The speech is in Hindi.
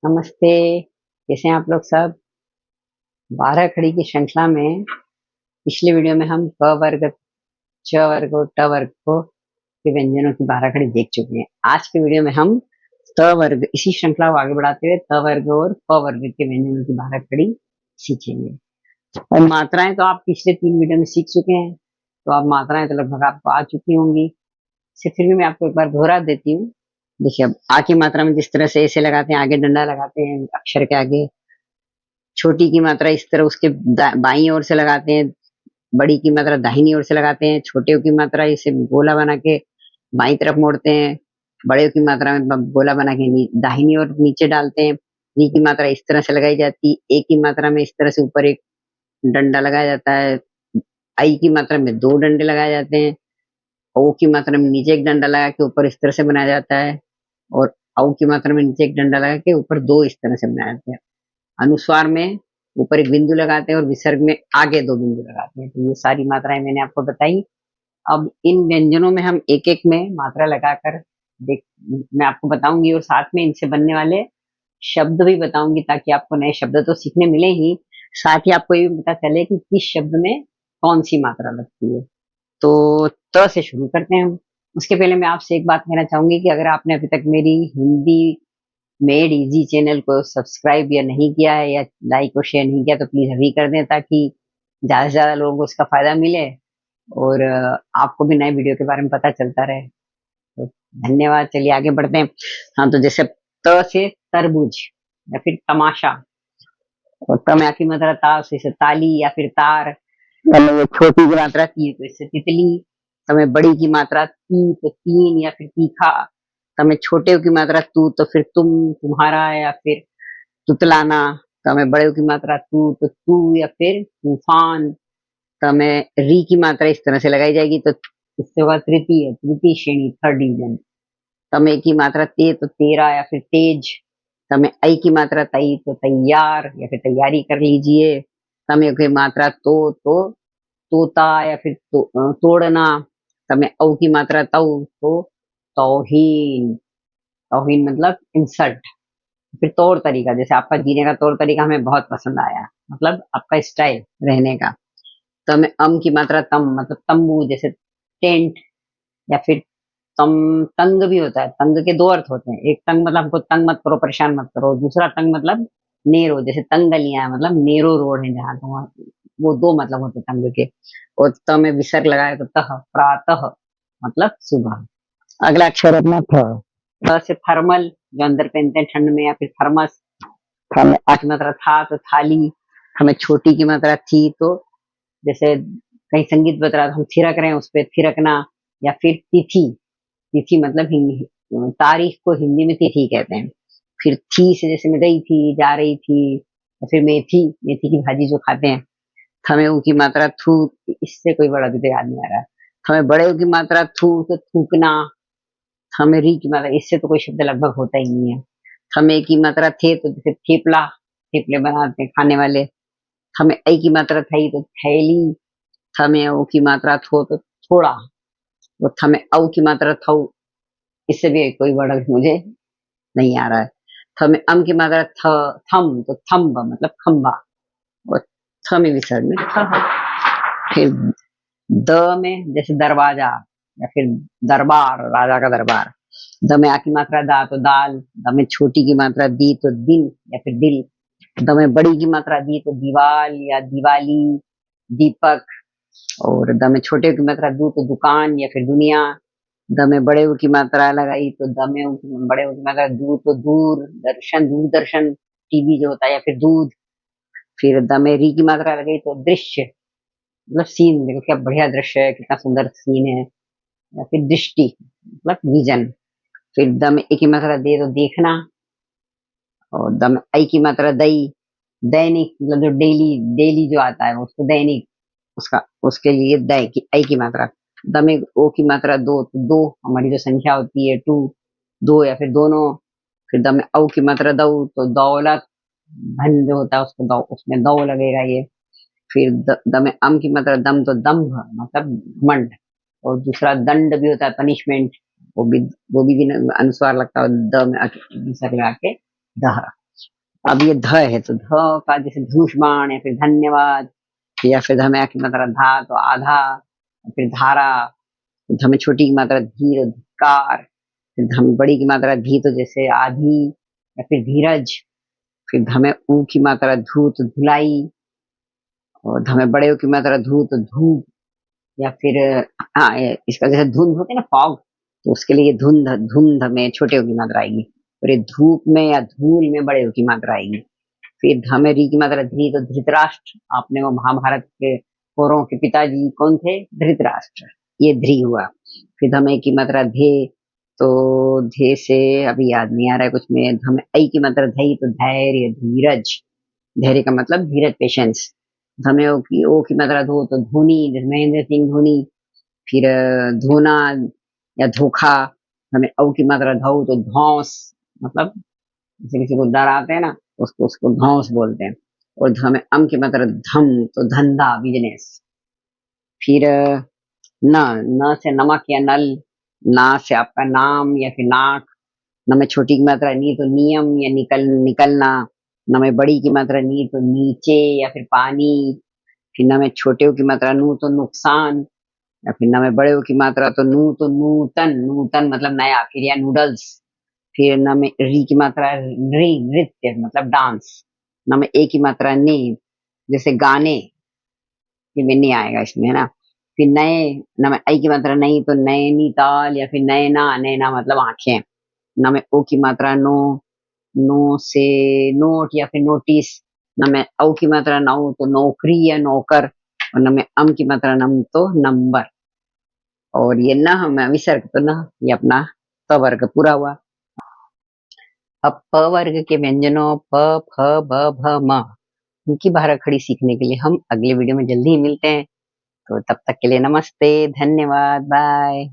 नमस्ते। कैसे हैं आप लोग सब? 12 खड़ी की श्रृंखला में पिछले वीडियो में हम क वर्ग, च वर्ग और ट वर्ग को के व्यंजनों की 12 खड़ी देख चुके हैं। आज के वीडियो में हम त वर्ग, इसी श्रृंखला को आगे बढ़ाते हुए त वर्ग और प वर्ग के व्यंजनों की 12 खड़ी सीखेंगे। और मात्राएं तो आप पिछले 3 वीडियो में सीख चुके हैं, तो अब मात्राएं तो लगभग आपको आ चुकी होंगी। से फिर भी मैं आपको एक बार दोहरा देती हूँ। देखिए, अब आ की मात्रा में जिस तरह से ऐसे लगाते हैं, आगे डंडा लगाते हैं अक्षर के आगे, छोटी की मात्रा इस तरह उसके बाईं ओर से लगाते हैं, बड़ी की मात्रा दाहिनी ओर से लगाते हैं, छोटे की मात्रा इसे गोला बना के बाईं तरफ मोड़ते हैं, बड़े की मात्रा में गोला बना के दाहिनी ओर नीचे डालते हैं। नी की मात्रा इस तरह से लगाई जाती है, ए की मात्रा में इस तरह से ऊपर एक डंडा लगाया जाता है, आई की मात्रा में 2 डंडे लगाए जाते हैं, ओ की मात्रा में नीचे एक डंडा लगा के ऊपर इस तरह से बनाया जाता है, और औ की मात्रा में नीचे एक डंडा लगा के ऊपर 2 इस तरह से बनाए जाते हैं। अनुस्वार में ऊपर एक बिंदु लगाते हैं और विसर्ग में आगे 2 बिंदु लगाते हैं। तो ये सारी मात्राएं मैंने आपको बताई। अब इन व्यंजनों में हम एक-एक में मात्रा लगाकर देख मैं आपको बताऊंगी, और साथ में इनसे बनने वाले शब्द भी बताऊंगी, ताकि आपको नए शब्द तो सीखने मिले ही, साथ ही आपको ये भी पता चले कि किस शब्द में कौन सी मात्रा लगती है। तो त से शुरू करते हैं हम। उसके पहले मैं आपसे एक बात कहना चाहूंगी कि अगर आपने अभी तक मेरी हिंदी मेड इजी चैनल को सब्सक्राइब या नहीं किया है, या लाइक और शेयर नहीं किया, तो प्लीज अभी कर दें, ताकि ज्यादा से ज्यादा लोगों को उसका फायदा मिले और आपको भी नए वीडियो के बारे में पता चलता रहे। तो धन्यवाद। चलिए आगे बढ़ते हैं। हाँ, तो जैसे त से तरबूज या फिर तमाशा, और त में आखिरी मात्रा ता से इसे ताली या फिर तार, और छोटी की मात्रा ती तो इससे तितली, तमें बड़ी की मात्रा ती तो तीन या फिर तीखा, तमें छोटे की मात्रा तू तो फिर तुम, तुम्हारा या फिर तुतलाना, तमें बड़े की मात्रा तू तो तू या फिर तूफान, तमें री की मात्रा इस तरह से लगाई जाएगी तो इससे होगा तृतीय श्रेणी, थर्ड डिवीजन। तमें की मात्रा ते तो तेरा या फिर तेज, तमें आई की मात्रा तई तो तैयार या फिर तैयारी कर लीजिए, तमें की मात्रा तो तोता या फिर तोड़ना, तमें औ की मात्रा तऊ तो तौहीन, तौहीन मतलब इंसल्ट। फिर तौर तरीका, जैसे आपका जीने का तौर तरीका हमें बहुत पसंद आया, मतलब आपका स्टाइल रहने का। तो हमें की मात्रा तम मतलब तंबू, जैसे टेंट, या फिर तंग भी होता है। तंग के 2 अर्थ होते हैं। एक तंग मतलब हमको तंग मत करो, परेशान मत करो। दूसरा तंग मतलब नेरो, जैसे तंग गलियां मतलब नेरो रोड है जहाँ, तो वहाँ वो 2 मतलब होते हैं तंग के। और त में विसर्ग लगाया तो तह, प्रातः मतलब सुबह। अगला अक्षर अपना थ। थ से थर्मल, जो अंदर पहनते हैं ठंड में, या फिर थर्मस। थ में आ की मात्रा था तो थाली। हमें छोटी की मात्रा थी, तो जैसे कहीं संगीत बज रहा है तो हम थिरक रहे हैं, उस पे थिरकना। या फिर तिथि, तिथि मतलब हिंदी, तारीख को हिंदी में तिथि कहते हैं। फिर थी से जैसे मैं गई थी, जा रही थी, या फिर मेथी, मेथी की भाजी जो खाते हैं। थमे ऊ की मात्रा थू, इससे कोई बड़ा भी याद नहीं आ रहा। हमें बड़े ऊ की मात्रा थू तो थूकना। हमें री की मात्रा, इससे तो कोई शब्द लगभग होता ही नहीं है। हमें की मात्रा थे तो जैसे थेपला, थेपले बनाते हैं खाने वाले। हमें आई की मात्रा थई तो थैली। थमें ओ की मात्रा थो तो थोड़ा। वो थमें औ की मात्रा थौ, इससे भी कोई वर्ड मुझे नहीं आ रहा है। थमें अम की मात्रा थम तो थम्ब मतलब खंबा, और थ में विसर्ग में थ। फिर द में जैसे दरवाजा, या फिर दरबार, राजा का दरबार। द में आ की मात्रा दा तो दाल। द में छोटी की मात्रा दी तो दिन या फिर दिल। द में बड़ी की मात्रा दी तो दीवाल या दिवाली, दीपक। और द में छोटे की मात्रा दू तो दुकान या फिर दुनिया। द में बड़े ऊ की मात्रा लगाई तो द में बड़े ऊ की मात्रा दू तो दूर, दर्शन दूरदर्शन टीवी जो होता है, या फिर दूध। फिर द में री की मात्रा लगाई तो दृश्य, मतलब सीन, देखो क्या बढ़िया दृश्य है, कितना सुंदर सीन है। या फिर दृष्टि मतलब विजन। फिर द में ए की मात्रा दे तो देखना, और द में आई की मात्रा दई, दैनिक मतलब जो डेली डेली जो आता है उसको दैनिक, उसका उसके लिए दै की आई की मात्रा। द में ओ की मात्रा दो तो दो, हमारी जो संख्या होती है टू, दो या फिर दोनों। फिर द में औ की मात्रा दऊ तो दौलत, धन जो होता है उसको दौ, उसमें दौ लगेगा ये। फिर द में अम की मात्रा दम तो दम्भ मतलब घमंड। और दूसरा दंड भी होता है, पनिशमेंट, वो भी अनुस्वार लगता है द में विसर्ग लगा के दह। अब ये ध है तो ध का जैसे धनुष्मान या फिर धन्यवाद, या फिर ध में की मात्रा धा तो आधा, फिर धारा, ध में छोटी की मात्रा धी तो धिक्कार, फिर ध में बड़ी की मात्रा धी तो जैसे आधी या फिर धीरज, फिर ध में ऊ की मात्रा धू तो धुलाई, और ध में बड़े ऊ की मात्रा धू तो धूप, या फिर हाँ इसका जैसे धुंध होती है ना फॉग, तो उसके लिए धुंध धुंध में छोटे ऊ की मात्रा आएगी, और ये धूप में या धूल में बड़े ऊ की मात्रा आएगी। फिर ध में री की मात्रा धी तो धृतराष्ट्र, आपने वो महाभारत के कौरवों के पिताजी कौन थे? धृतराष्ट्र, ये ध्री हुआ। फिर ध में की मात्रा धे तो धे से अभी याद नहीं आ रहा है कुछ में, ध में आई की मात्रा धई तो धैर्य धीरज, धैर्य का मतलब धीरज पेशेंस। ध में ओ की मात्रा धो तो धोनी, महेंद्र सिंह धोनी। फिर धोना या धोखा, ध में औ की मात्रा धौ तो धौंस, मतलब जैसे किसी को डराते हैं ना उसको उसको धौंस बोलते हैं। और ध में अम की मात्रा धम तो धंधा बिजनेस। फिर न न से नमक या नल, ना से आपका नाम या फिर नाक, न में छोटी की मात्रा नी तो नियम या निकलना, न में बड़ी की मात्रा नी तो नीचे या फिर पानी, फिर न में छोटे ऊ की मात्रा नू तो नुकसान, या फिर न में बड़े ऊ की मात्रा तो नू तो नूतन, नूतन मतलब नया, फिर या नूडल्स। फिर न में री की मात्रा री नृत्य मतलब डांस, न में ए की मात्रा ने जैसे गाने, ये में नहीं आएगा इसमें है ना। फिर नए, न में आई की मात्रा नहीं तो नैनीताल या फिर नैना, नैना मतलब आंखें, न में ओ की मात्रा नो, नो से नोट या फिर नोटिस, न में औ की मात्रा नौ तो नौकरी या नौकर, और न में अम की मात्रा नम तो नंबर। और ये न में विसर्ग तो न, ये अपना प वर्ग पूरा हुआ। अब प वर्ग के व्यंजनों प फ ब भ म उनकी बारह खड़ी सीखने के लिए हम अगले वीडियो में जल्दी ही मिलते हैं। तो तब तक के लिए नमस्ते, धन्यवाद, बाय।